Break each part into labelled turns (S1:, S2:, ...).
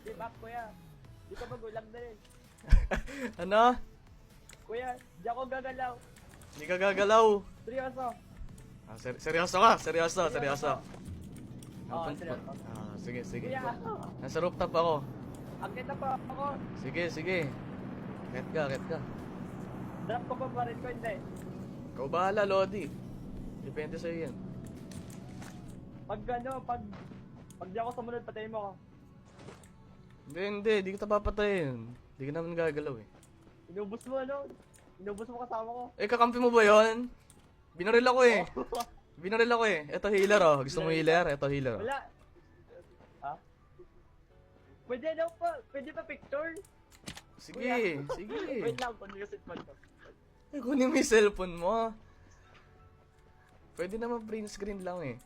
S1: Di back, kuya. Di ka magulang na rin.
S2: Ano?
S1: Kuya, di ako gagalaw.
S2: Hindi ka gagalaw.
S1: Seryoso.
S2: Seryoso ka? Seryoso.
S1: Oo,
S2: Pun-
S1: seryoso.
S2: sige.
S1: Kuya,
S2: Nasa rooftop ako.
S1: ang kita pa ako.
S2: Sige. Ket ka.
S1: Drop ko pa pa rin ko, hindi.
S2: Ikaw bahala, Lodi. Depende sa'yo yan.
S1: Pag di ako sumunod, patayin mo ako.
S2: Hindi kita papatayin. Hindi ka naman gagalaw eh.
S1: Inubos mo, ano? Inubos mo kasama ko.
S2: Eh, kakampi mo ba yon? Binaril ako eh. Ito healer oh. Gusto mo healer? Ito healer oh.
S1: Wala. Ha? Pwede pa picture?
S2: Sige.
S1: Wait lang, kung yung cellphone ko.
S2: Eh, kunin mo yung cellphone mo. Pwede naman print screen lang eh.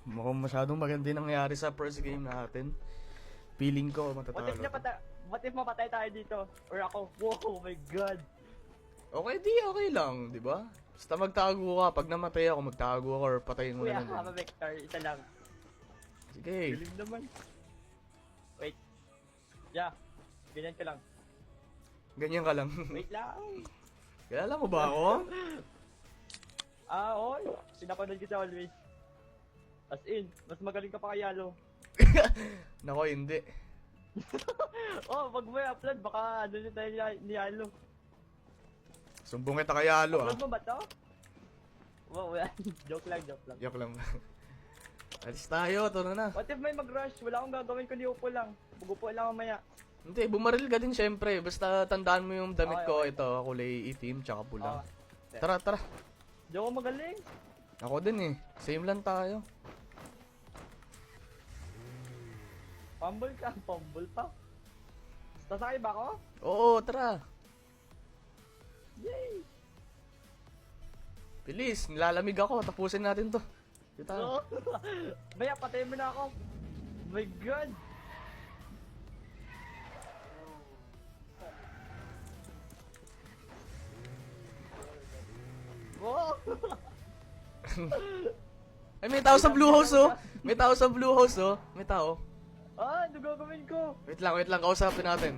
S2: Mukhang masyadong maganda yung nangyari sa first game natin. Feeling ko matatalo.
S1: What if mapatay tayo dito? Or ako? Wow, oh my god.
S2: Okay lang, di ba? Basta magtago ka. Pag namatay ako, magtago ako or patayin mo
S1: Kuya,
S2: na lang.
S1: Vector, isa lang.
S2: Sige.
S1: Galing naman. Wait. Yeah. Ganyan ka lang.
S2: Ganyan ka lang.
S1: Wait lang.
S2: Kilala mo ba ako?
S1: Oy. Pinapanood ko sa always. As in, mas magaling ka pa kay Yalo.
S2: Nako, hindi.
S1: Wag mo i-upload. Baka ano tayo ni Yalo.
S2: Sumbong kita kay Alo ah.
S1: Upload mo ba to? Wow, joke lang.
S2: Yok lang. Alis tayo, ito na.
S1: What if may mag-rush? Wala akong gagawin kundi upo lang. Mag-upo lang mamaya.
S2: Hindi, bumaril ka din syempre. Basta tandaan mo yung damit
S1: Okay,
S2: ko.
S1: okay.
S2: Ito, kulay itim, tsaka pula.
S1: Okay.
S2: Tara.
S1: Di ako magaling.
S2: Ako din eh. Same lang tayo.
S1: Fumble ka. Fumble pa. Sasakay ba ako?
S2: Oo, tara.
S1: Yay!
S2: Bilis, nilalamig ako. Tapusin natin to. Dito.
S1: Maya, patayin mo na ako. Oh my god. Wow!
S2: Ay, may tao sa blue house oh. May tao.
S1: Ano gagawin ko?
S2: Wait lang. Kausapin natin.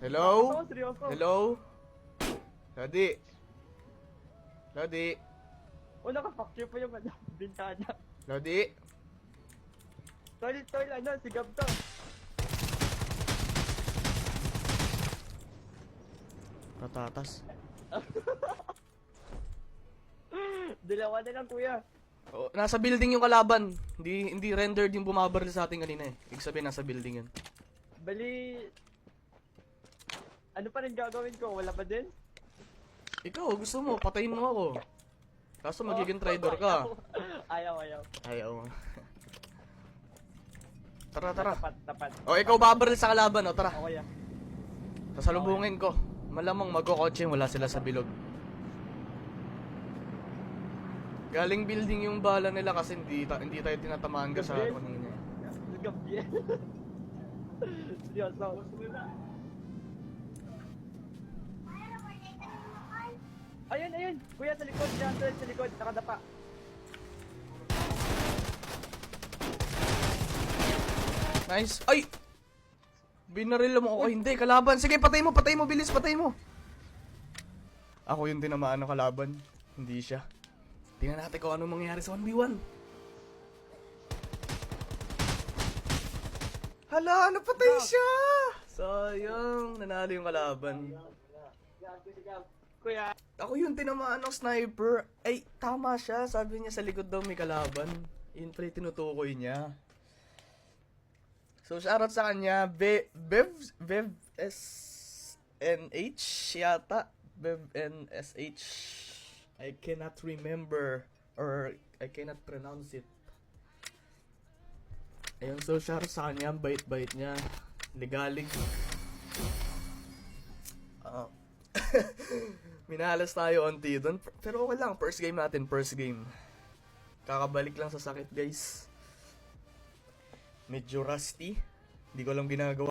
S2: Hello?
S1: Ako, seryoso.
S2: Hello? Lodi?
S1: Naka-facture pa yung bintana.
S2: Lodi?
S1: Toilet, sigab to.
S2: Patatas.
S1: Dalawa na lang, kuya.
S2: Oh, nasa building yung kalaban. Hindi rendered yung bumabaril sa atin kanina eh. Ibig sabihin nasa building yun.
S1: Bali... Ano pa rin gagawin ko? Wala pa din?
S2: Ikaw, gusto mo, patayin mo ako. Kaso magiging traitor ka.
S1: Ayaw.
S2: Ayaw. Tara.
S1: Tapat.
S2: O, ikaw babaril sa kalaban, o, tara.
S1: Okay ah.
S2: Sasalubungin ko. Malamang magkokotse wala sila sa bilog. Galing building yung bala nila kasi hindi tayo tinatamaan ka sa
S1: Gabriel?
S2: kanina eh.
S1: Gabriel. Seryoso. Ayun. Kuya, sa likod. Sa likod. Nakadapa.
S2: Nice. Ay! Binaril mo ako. Hindi, kalaban. Sige, patay mo. Bilis, patay mo. Ako yung tinamaan ng kalaban. Hindi siya. Tingnan natin kung ano mangyayari sa 1v1. Hala, napatay siya! Sayang, nanalo yung kalaban.
S1: Kuya.
S2: Ako yung tinamaan ng sniper. Ay, tama siya. Sabi niya sa likod daw may kalaban. Yun pala yung tinutukoy niya. So, shoutout sa kanya. Bev SNH yata. Bev NSH. I cannot remember or I cannot pronounce it. Ayun, so shoutout sa kanya. Bait-bait niya. Ligalig. Minalas tayo onti doon. Pero okay lang. First game. Kakabalik lang sa sakit, guys. Medyo rusty. Hindi ko alam ginagawa.